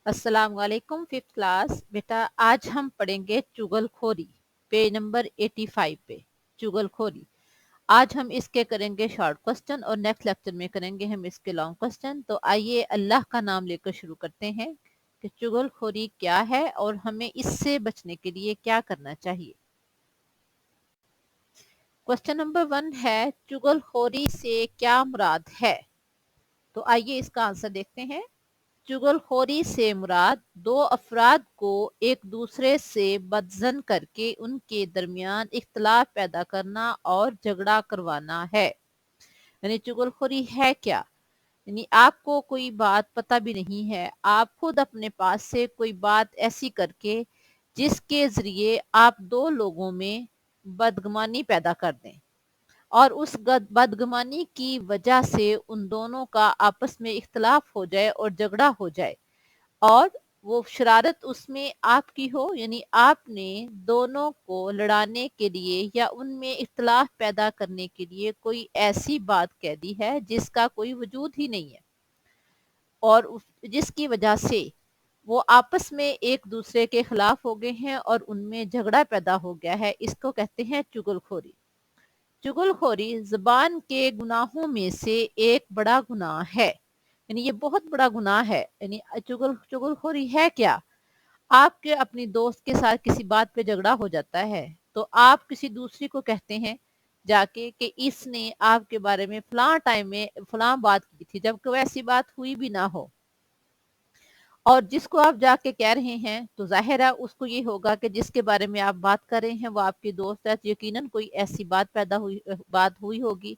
अस्सलाम वालेकुम fifth class. बेटा आज हम पढ़ेंगे चुगलखोरी, पेज नंबर 85 पे। चुगलखोरी आज हम इसके करेंगे शॉर्ट क्वेश्चन और नेक्स्ट लेक्चर में करेंगे हम इसके लॉन्ग क्वेश्चन। तो आइए अल्लाह का नाम लेकर शुरू करते हैं कि चुगलखोरी क्या है और हमें इससे बचने के लिए क्या करना चाहिए। क्वेश्चन नंबर 1 है, चुगलखोरी से क्या मुराद है। तो आइए इसका आंसर देखते हैं। चुगलखोरी से मुराद दो अफराद को एक दूसरे से बदजन करके उनके दरमियान इख्तलाफ पैदा करना और झगड़ा करवाना है। यानी चुगलखोरी है क्या, यानी आपको कोई बात पता भी नहीं है, आप खुद अपने पास से कोई बात ऐसी करके जिसके जरिए आप दो लोगों में बदगुमानी पैदा कर दें और उस बदगुमानी की वजह से उन दोनों का आपस में इख्तलाफ हो जाए और झगड़ा हो जाए और वो शरारत उसमें आपकी हो, यानी आपने दोनों को लड़ाने के लिए या उनमें इख्तलाफ पैदा करने के लिए कोई ऐसी बात कह दी है जिसका कोई वजूद ही नहीं है और जिसकी वजह से वो आपस में एक दूसरे के खिलाफ हो गए हैं और उनमें झगड़ा पैदा हो गया है। इसको कहते हैं चुगलखोरी। चुगलखोरी जुबान के गुनाहों में से एक बड़ा गुनाह है, यानी ये बहुत बड़ा गुनाह है। यानी चुगलखोरी है क्या, आपके अपनी दोस्त के साथ किसी बात पे झगड़ा हो जाता है तो आप किसी दूसरी को कहते हैं जाके कि इसने आपके बारे में फलां टाइम में फलां बात की थी, जबकि वैसी बात हुई भी ना हो। और जिसको आप जाके कह रहे हैं तो जाहिर है उसको ये होगा कि जिसके बारे में आप बात कर रहे हैं वो आपकी दोस्त है, तो यकीनन कोई ऐसी बात हुई होगी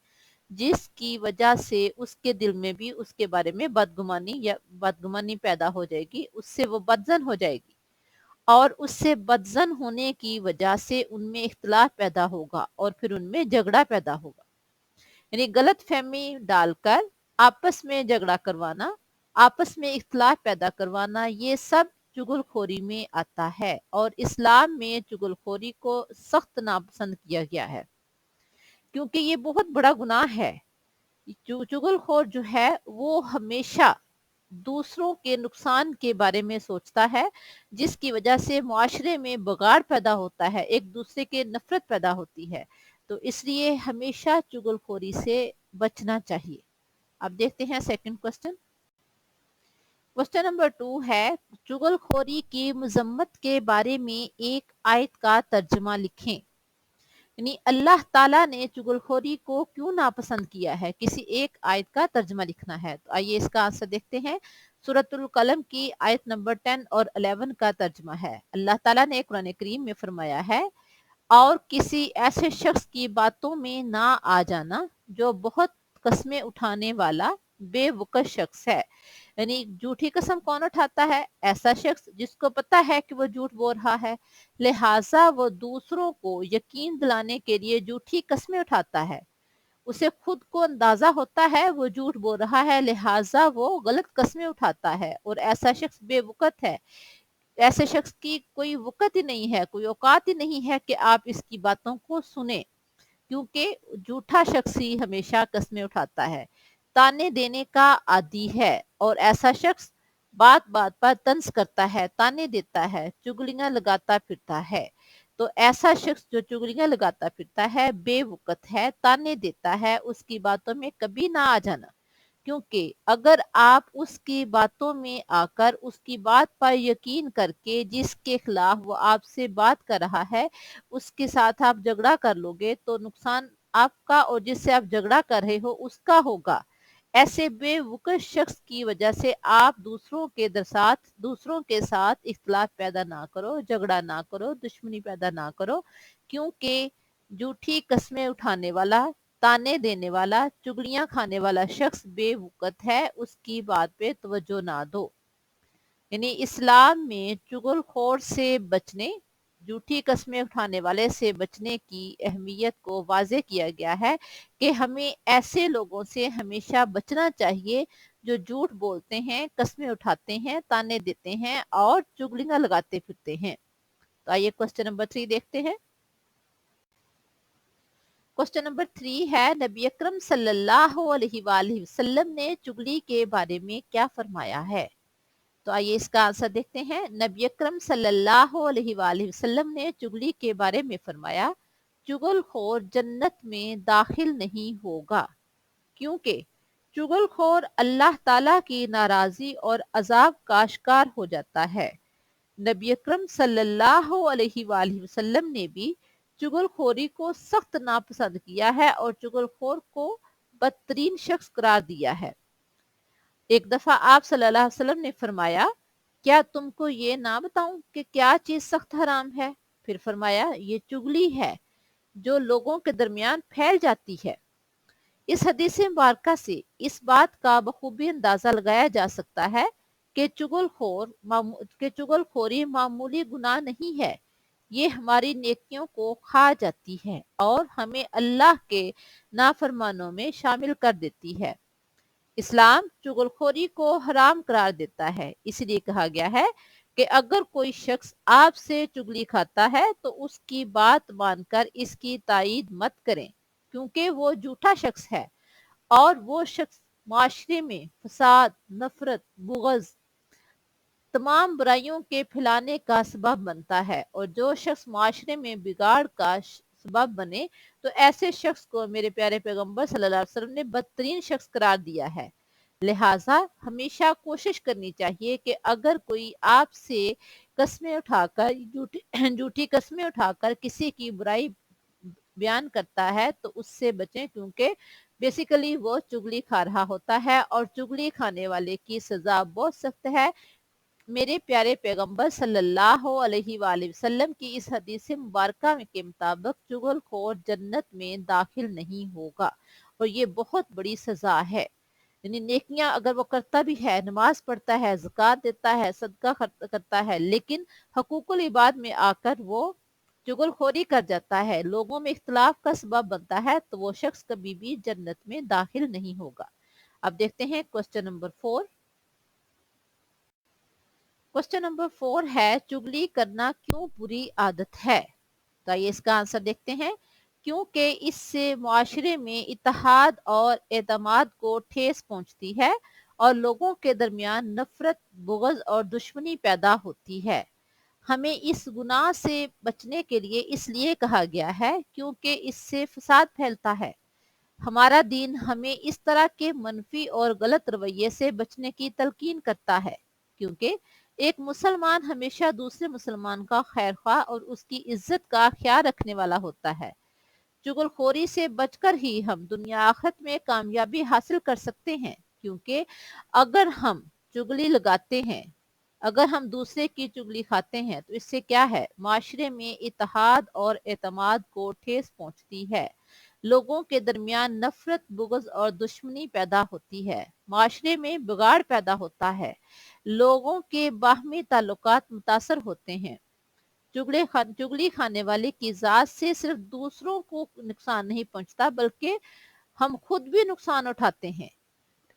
जिसकी वजह से उसके दिल में भी उसके बारे में बदगुमानी पैदा हो जाएगी, उससे वो बदजन हो जाएगी और उससे बदजन होने की वजह से उनमें इख्तलाफ पैदा होगा और फिर उनमें झगड़ा पैदा होगा। यानी गलत फहमी डालकर आपस में झगड़ा करवाना, आपस में इख्तलाफ पैदा करवाना, ये सब चुगलखोरी में आता है और इस्लाम में चुगलखोरी को सख्त नापसंद किया गया है क्योंकि ये बहुत बड़ा गुनाह है। चुगलखोर जो है वो हमेशा दूसरों के नुकसान के बारे में सोचता है, जिसकी वजह से मुआशरे में बगाड़ पैदा होता है, एक दूसरे के नफरत पैदा होती है। तो इसलिए हमेशा चुगलखोरी से बचना चाहिए। अब देखते हैं सेकंड क्वेश्चन। क्वेश्चन नंबर 2 है, चुगलखोरी की मजम्मत के बारे में एक आयत का तर्जुमा लिखें। यानी अल्लाह ताला ने चुगलखोरी को क्यों नापसंद किया है, किसी एक आयत का तर्जुमा लिखना है। तो आइए इसका आंसर देखते हैं। सूरतुल कलम की आयत नंबर 10 और 11 का तर्जुमा है। अल्लाह ताला ने कुरान करीम में फरमाया है, और किसी ऐसे शख्स की बातों में ना आ जाना जो बहुत कस्में उठाने वाला बेवकूफ शख्स है। यानी झूठी कसम कौन उठाता है, ऐसा शख्स जिसको पता है कि वो झूठ बोल रहा है, लिहाजा वो दूसरों को यकीन दिलाने के लिए झूठी कस्में उठाता है। उसे खुद को अंदाजा होता है वो झूठ बोल रहा है, लिहाजा वो गलत कस्में उठाता है और ऐसा शख्स बेवकूफ है। ऐसे शख्स की कोई वक़्त ही नहीं है, कोई औकात ही नहीं है कि आप इसकी बातों को सुने, क्योंकि झूठा शख्स ही हमेशा कस्में उठाता है, ताने देने का आदी है और ऐसा शख्स बात बात पर तंज करता है, ताने देता है, चुगलियां लगाता फिरता है। तो ऐसा शख्स जो चुगलियां लगाता फिरता है, बेवकूफ है, ताने देता है, उसकी बातों में कभी ना आ जाना, क्योंकि अगर आप उसकी बातों में आकर उसकी बात पर यकीन करके जिसके खिलाफ वो आपसे बात कर रहा है उसके साथ आप झगड़ा कर लोगे तो नुकसान आपका और जिससे आप झगड़ा कर रहे हो उसका होगा। ऐसे बेवकूफ शख्स की वजह से आप दूसरों के साथ इख्तलाफ पैदा ना करो, झगड़ा ना करो, दुश्मनी पैदा ना करो, क्योंकि झूठी कस्में उठाने वाला, ताने देने वाला, चुगलियां खाने वाला शख्स बेवकूफ है, उसकी बात पे तवज्जो ना दो। यानी इस्लाम में चुगलखोर से बचने, झूठी कस्में उठाने वाले से बचने की अहमियत को वाजे किया गया है कि हमें ऐसे लोगों से हमेशा बचना चाहिए जो झूठ बोलते हैं, कस्में उठाते हैं, ताने देते हैं और चुगलियां लगाते फिरते हैं। तो आइए क्वेश्चन नंबर 3 देखते हैं। क्वेश्चन नंबर 3 है, नबी अकरम सल्लल्लाहु अलैहि वसल्लम ने चुगली के बारे में क्या फरमाया है। तो आइए इसका आंसर देखते हैं। नबी अकरम सल्लल्लाहु अलैहि वसल्लम ने चुगली के बारे में फरमाया, चुगलखोर जन्नत में दाखिल नहीं होगा, क्योंकि चुगलखोर अल्लाह ताला की नाराजी और अजाब का शिकार हो जाता है। नबी अकरम सल्लल्लाहु अलैहि वसल्लम ने भी चुगलखोरी को सख्त नापसंद किया है और चुगलखोर को बदतरीन शख्स करार दिया है। एक दफा आप सल्लल्लाहु अलैहि वसल्लम ने फरमाया, क्या तुमको ये ना बताऊं कि क्या चीज सख्त हराम है? फिर फरमाया, ये चुगली है जो लोगों के दरमियान फैल जाती है। इस हदीस मुबारका से इस बात का बखूबी अंदाजा लगाया जा सकता है कि चुगलखोरी मामूली गुनाह नहीं है। ये हमारी नेकियों को खा जाती है और हमें अल्लाह के नाफरमानों में शामिल कर देती है। इस्लाम चुगलखोरी को हराम करार देता है। इसलिए कहा गया है कि अगर कोई शख्स आपसे चुगली खाता है तो उसकी बात मानकर इसकी तायीद मत करें, क्योंकि वो झूठा शख्स है और वो शख्स माशरे में फसाद, नफरत, बुग़्ज़, तमाम बुराइयों के फैलाने का सबब बनता है। और जो शख्स माशरे में बिगाड़ का सबब बने तो ऐसे शख्स को मेरे प्यारे पैगंबर सल्लल्लाहु अलैहि वसल्लम ने बदतरीन शख्स करार दिया है। लिहाजा हमेशा कोशिश करनी चाहिए कि अगर कोई आपसे कस्में उठाकर झूठी कस्में उठाकर किसी की बुराई बयान करता है तो उससे बचें, क्योंकि बेसिकली वो चुगली खा रहा होता है और चुगली खाने वाले की सजा बहुत सख्त है। मेरे प्यारे पैगंबर सल्लल्लाहु अलैहि वसल्लम की इस हदीस मुबारका के मुताबिक चुगलखोर जन्नत में दाखिल नहीं होगा और ये बहुत बड़ी सजा है। यानी नेकियां अगर वो करता भी है, नमाज पढ़ता है, ज़कात देता है, सदका करता है, लेकिन हकूकुल इबाद में आकर वो चुगलखोरी कर जाता है, लोगों में इख्तिलाफ का सबब बनता है, तो वो शख्स कभी भी जन्नत में दाखिल नहीं होगा। अब देखते हैं क्वेश्चन नंबर 4। क्वेश्चन नंबर 4 है, चुगली करना क्यों बुरी आदत है? तो आइए इसका आंसर देखते हैं। क्योंकि इससे मुआशरे में इत्तेहाद और एतमाद को ठेस पहुंचती है और लोगों के दरमियान नफरत, बुग़्ज़ और दुश्मनी पैदा होती है। हमें इस गुनाह से बचने के लिए इसलिए कहा गया है क्योंकि इससे फसाद फैलता है। हमारा दीन हमें इस तरह के मनफी और गलत रवैये से बचने की तलकीन करता है, क्योंकि एक मुसलमान हमेशा दूसरे मुसलमान का खैरख्वाह और उसकी इज्जत का ख्याल रखने वाला होता है। चुगलखोरी से बचकर ही हम दुनिया आखिरत में कामयाबी हासिल कर सकते हैं, क्योंकि अगर हम चुगली लगाते हैं, अगर हम दूसरे की चुगली खाते हैं तो इससे क्या है, माशरे में इत्तेहाद और एतमाद को ठेस पहुंचती है, लोगों के दरमियान नफरत, बुग़्ज़ और दुश्मनी पैदा होती है, माशरे में बिगाड़ पैदा होता है, लोगों के बाहमी ताल्लुकात मुतासर होते हैं। चुगली खाने वाले की जात से सिर्फ दूसरों को नुकसान नहीं पहुंचता बल्कि हम खुद भी नुकसान उठाते हैं,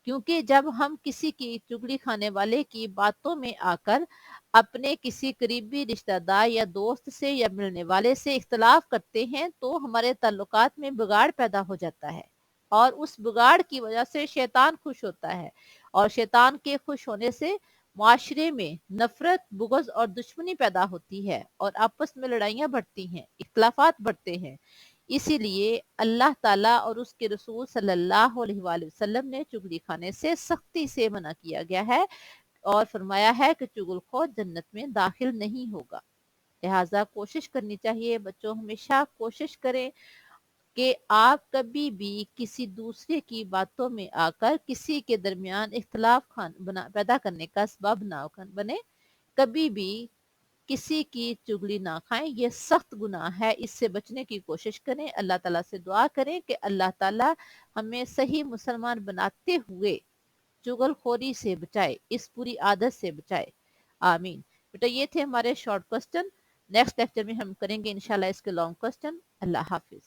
क्योंकि जब हम किसी की चुगली खाने वाले की बातों में आकर अपने किसी करीबी रिश्तेदार या दोस्त से या मिलने वाले से इख्तलाफ करते हैं तो हमारे ताल्लुकात में बिगाड़ पैदा हो जाता है और उस बिगाड़ की वजह से शैतान खुश होता है और शैतान के खुश होने से माशरे में नफरत, बुग़्ज़ और दुश्मनी पैदा होती है और आपस में लड़ाइयाँ बढ़ती हैं, इख्तलाफात बढ़ते हैं। इसीलिए अल्लाह ताला और उसके रसूल सल्लल्लाहु अलैहि वसल्लम ने चुगली खाने से सख्ती से मना किया गया है और फरमाया है कि चुगलखोर जन्नत में दाखिल नहीं होगा। लिहाजा कोशिश करनी चाहिए, बच्चों हमेशा कोशिश करें कि आप कभी भी किसी दूसरे की बातों में आकर किसी के दरमियान इख्तलाफ पैदा करने का सबब ना बने। कभी भी किसी की चुगली ना खाएं, ये सख्त गुनाह है, इससे बचने की कोशिश करें। अल्लाह ताला से दुआ करें कि अल्लाह ताला हमें सही मुसलमान बनाते हुए चुगलखोरी से बचाए, इस पूरी आदत से बचाए। आमीन। बेटा ये थे हमारे शॉर्ट क्वेश्चन। नेक्स्ट लेक्चर में हम करेंगे इंशाल्लाह इसके लॉन्ग क्वेश्चन। अल्लाह हाफिज।